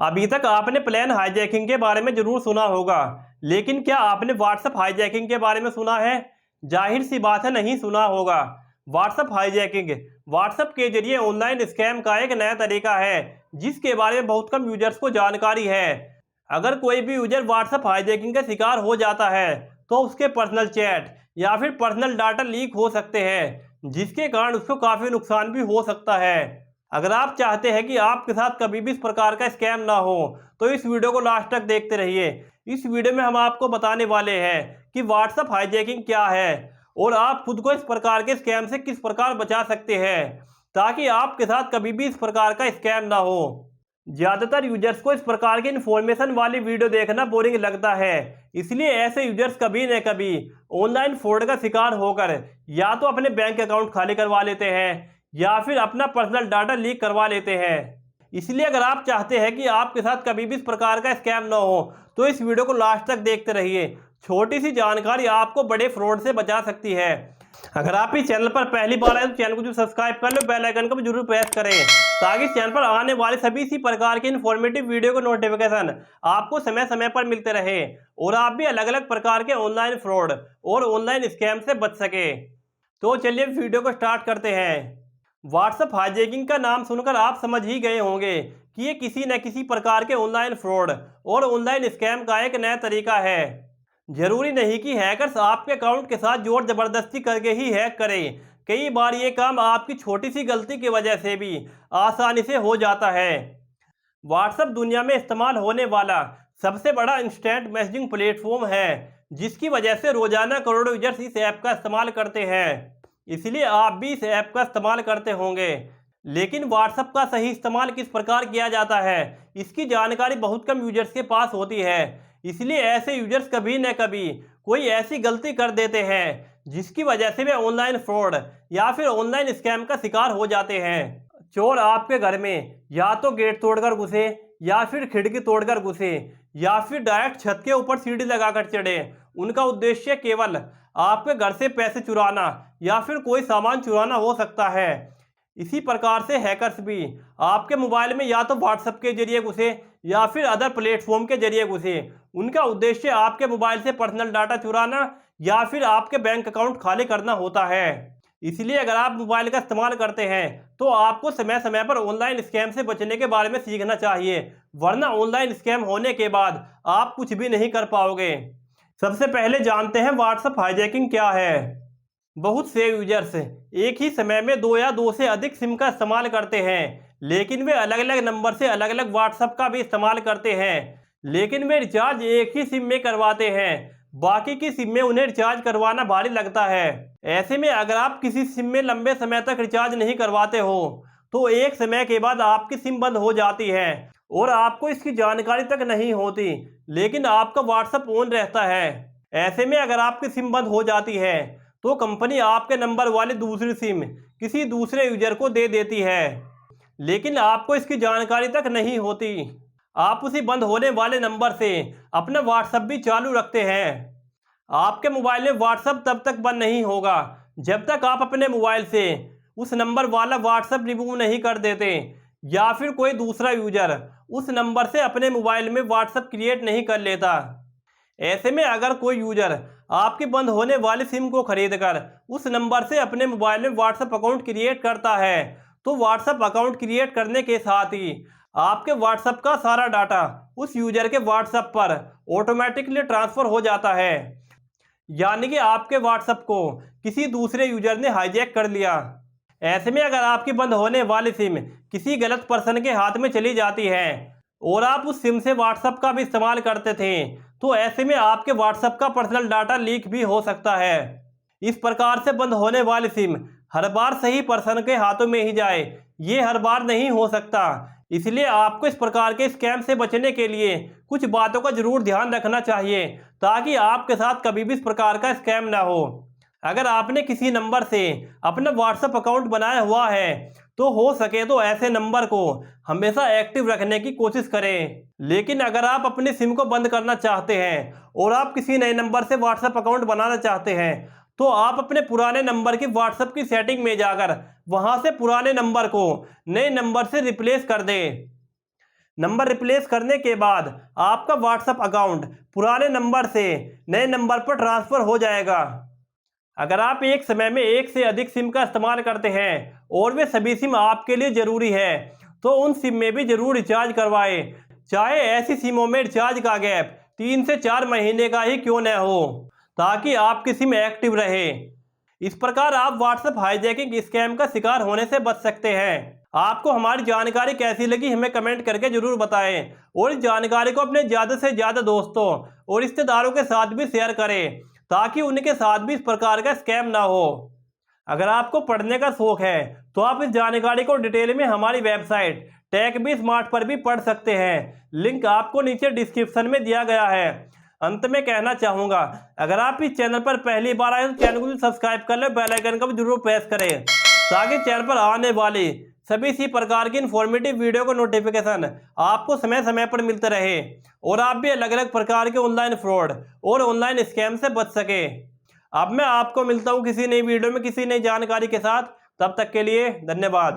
अभी तक आपने प्लेन हाईजैकिंग के बारे में जरूर सुना होगा, लेकिन क्या आपने व्हाट्सएप हाईजैकिंग के बारे में सुना है? जाहिर सी बात है, नहीं सुना होगा। व्हाट्सएप हाईजैकिंग व्हाट्सएप के जरिए ऑनलाइन स्कैम का एक नया तरीका है, जिसके बारे में बहुत कम यूजर्स को जानकारी है। अगर कोई भी यूजर व्हाट्सएप हाईजैकिंग का शिकार हो जाता है, तो उसके पर्सनल चैट या फिर पर्सनल डाटा लीक हो सकते हैं, जिसके कारण उसको काफ़ी नुकसान भी हो सकता है। अगर आप चाहते हैं कि आपके साथ कभी भी इस प्रकार का स्कैम ना हो, तो इस वीडियो को लास्ट तक देखते रहिए। इस वीडियो में हम आपको बताने वाले हैं कि व्हाट्सएप हाईजैकिंग क्या है और आप खुद को इस प्रकार के स्कैम से किस प्रकार बचा सकते हैं, ताकि आपके साथ कभी भी इस प्रकार का स्कैम ना हो। ज़्यादातर यूजर्स को इस प्रकार की इन्फॉर्मेशन वाली वीडियो देखना बोरिंग लगता है, इसलिए ऐसे यूजर्स कभी न कभी ऑनलाइन फ्रॉड का शिकार होकर या तो अपने बैंक अकाउंट खाली करवा लेते हैं या फिर अपना पर्सनल डाटा लीक करवा लेते हैं। इसलिए अगर आप चाहते हैं कि आपके साथ कभी भी इस प्रकार का स्कैम ना हो, तो इस वीडियो को लास्ट तक देखते रहिए। छोटी सी जानकारी आपको बड़े फ्रॉड से बचा सकती है। अगर आप इस चैनल पर पहली बार आए तो चैनल को जो सब्सक्राइब कर लो, बेल आइकन को भी जरूर प्रेस करें, ताकि इस चैनल पर आने वाले सभी इसी प्रकार के इन्फॉर्मेटिव वीडियो का नोटिफिकेशन आपको समय समय पर मिलते रहे और आप भी अलग अलग प्रकार के ऑनलाइन फ्रॉड और ऑनलाइन स्कैम से बच सके। तो चलिए वीडियो को स्टार्ट करते हैं। व्हाट्सएप हाईजैकिंग का नाम सुनकर आप समझ ही गए होंगे कि ये किसी न किसी प्रकार के ऑनलाइन फ्रॉड और ऑनलाइन स्कैम का एक नया तरीका है। जरूरी नहीं कि हैकर्स आपके अकाउंट के साथ जोर जबरदस्ती करके ही हैक करें। कई बार ये काम आपकी छोटी सी गलती की वजह से भी आसानी से हो जाता है। व्हाट्सएप दुनिया में इस्तेमाल होने वाला सबसे बड़ा इंस्टेंट मैसेजिंग प्लेटफॉर्म है, जिसकी वजह से रोजाना करोड़ों यूजर्स इस ऐप का इस्तेमाल करते हैं। इसलिए आप भी इस ऐप का इस्तेमाल करते होंगे। लेकिन व्हाट्सएप का सही इस्तेमाल किस प्रकार किया जाता है, इसकी जानकारी बहुत कम यूजर्स के पास होती है। इसलिए ऐसे यूजर्स कभी न कभी कोई ऐसी गलती कर देते हैं, जिसकी वजह से वे ऑनलाइन फ्रॉड या फिर ऑनलाइन स्कैम का शिकार हो जाते हैं। चोर आपके घर में या तो गेट तोड़कर घुसे या फिर खिड़की तोड़कर घुसे या फिर डायरेक्ट छत के ऊपर सीढ़ी लगाकर चढ़े। उनका उद्देश्य केवल आपके घर से पैसे चुराना या फिर कोई सामान चुराना हो सकता है। इसी प्रकार से हैकर्स भी आपके मोबाइल में या तो व्हाट्सएप के जरिए घुसे या फिर अदर प्लेटफॉर्म के जरिए घुसे। उनका उद्देश्य आपके मोबाइल से पर्सनल डाटा चुराना या फिर आपके बैंक अकाउंट खाली करना होता है। इसलिए अगर आप मोबाइल का इस्तेमाल करते हैं, तो आपको समय समय पर ऑनलाइन स्कैम से बचने के बारे में सीखना चाहिए, वरना ऑनलाइन स्कैम होने के बाद आप कुछ भी नहीं कर पाओगे। सबसे पहले जानते हैं व्हाट्सएप हाईजैकिंग क्या है। बहुत से यूजर्स एक ही समय में दो या दो से अधिक सिम का इस्तेमाल करते हैं, लेकिन वे अलग अलग नंबर से अलग अलग व्हाट्सएप का भी इस्तेमाल करते हैं। लेकिन वे रिचार्ज एक ही सिम में करवाते हैं, बाकी की सिम में उन्हें रिचार्ज करवाना भारी लगता है। ऐसे में अगर आप किसी सिम में लंबे समय तक रिचार्ज नहीं करवाते हो, तो एक समय के बाद आपकी सिम बंद हो जाती है और आपको इसकी जानकारी तक नहीं होती, लेकिन आपका व्हाट्सएप ऑन रहता है। ऐसे में अगर आपकी सिम बंद हो जाती है, तो कंपनी आपके नंबर वाली दूसरी सिम किसी दूसरे यूजर को दे देती है, लेकिन आपको इसकी जानकारी तक नहीं होती। आप उसी बंद होने वाले नंबर से अपना व्हाट्सएप भी चालू रखते हैं। आपके मोबाइल में व्हाट्सएप तब तक बंद नहीं होगा जब तक आप अपने मोबाइल से उस नंबर वाला व्हाट्सएप रिमूव नहीं कर देते या फिर कोई दूसरा यूजर उस नंबर से अपने मोबाइल में व्हाट्सएप क्रिएट नहीं कर लेता। ऐसे में अगर कोई यूजर आपकी बंद होने वाली सिम को खरीदकर उस नंबर से अपने मोबाइल में व्हाट्सएप अकाउंट क्रिएट करता है, तो व्हाट्सएप अकाउंट क्रिएट करने के साथ ही आपके व्हाट्सएप का सारा डाटा उस यूजर के व्हाट्सएप पर ऑटोमेटिकली ट्रांसफर हो जाता है। यानी कि आपके व्हाट्सएप को किसी दूसरे यूजर ने हाईजैक कर लिया। ऐसे में अगर आपकी बंद होने वाली सिम किसी गलत पर्सन के हाथ में चली जाती है और आप उस सिम से व्हाट्सएप का भी इस्तेमाल करते थे, तो ऐसे में आपके व्हाट्सएप का पर्सनल डाटा लीक भी हो सकता है। इस प्रकार से बंद होने वाली सिम हर बार सही पर्सन के हाथों में ही जाए, ये हर बार नहीं हो सकता। इसलिए आपको इस प्रकार के स्कैम से बचने के लिए कुछ बातों का जरूर ध्यान रखना चाहिए, ताकि आपके साथ कभी भी इस प्रकार का स्कैम ना हो। अगर आपने किसी नंबर से अपना व्हाट्सएप अकाउंट बनाया हुआ है, तो हो सके तो ऐसे नंबर को हमेशा एक्टिव रखने की कोशिश करें। लेकिन अगर आप अपनी सिम को बंद करना चाहते हैं और आप किसी नए नंबर से व्हाट्सएप अकाउंट बनाना चाहते हैं, तो आप अपने पुराने नंबर की व्हाट्सएप की सेटिंग में जाकर वहां से पुराने नंबर को नए नंबर से रिप्लेस कर दें। नंबर रिप्लेस करने के बाद आपका व्हाट्सएप अकाउंट पुराने नंबर से नए नंबर पर ट्रांसफ़र हो जाएगा। अगर आप एक समय में एक से अधिक सिम का इस्तेमाल करते हैं और वे सभी सिम आपके लिए ज़रूरी है, तो उन सिम में भी ज़रूर रिचार्ज करवाएं, चाहे ऐसी सिमों में रिचार्ज का गैप 3 से 4 महीने का ही क्यों न हो, ताकि आपकी सिम एक्टिव रहे। इस प्रकार आप व्हाट्सएप हाईजैकिंग स्कैम का शिकार होने से बच सकते हैं। आपको हमारी जानकारी कैसी लगी हमें कमेंट करके जरूर बताएं और इस जानकारी को अपने ज़्यादा से ज़्यादा दोस्तों और रिश्तेदारों के साथ भी शेयर करें, ताकि उनके साथ भी इस प्रकार का स्कैम ना हो। अगर आपको पढ़ने का शौक है तो आप इस जानकारी को डिटेल में हमारी वेबसाइट टेक बी स्मार्ट पर भी पढ़ सकते हैं। लिंक आपको नीचे डिस्क्रिप्शन में दिया गया है। अंत में कहना चाहूँगा, अगर आप इस चैनल पर पहली बार आए तो चैनल को सब्सक्राइब कर ले, बेल आइकन का भी जरूर प्रेस करें, ताकि चैनल पर आने वाली सभी इसी प्रकार की इन्फॉर्मेटिव वीडियो का नोटिफिकेशन आपको समय समय पर मिलते रहे और आप भी अलग अलग प्रकार के ऑनलाइन फ्रॉड और ऑनलाइन स्कैम से बच सके। अब मैं आपको मिलता हूँ किसी नई वीडियो में किसी नई जानकारी के साथ। तब तक के लिए धन्यवाद।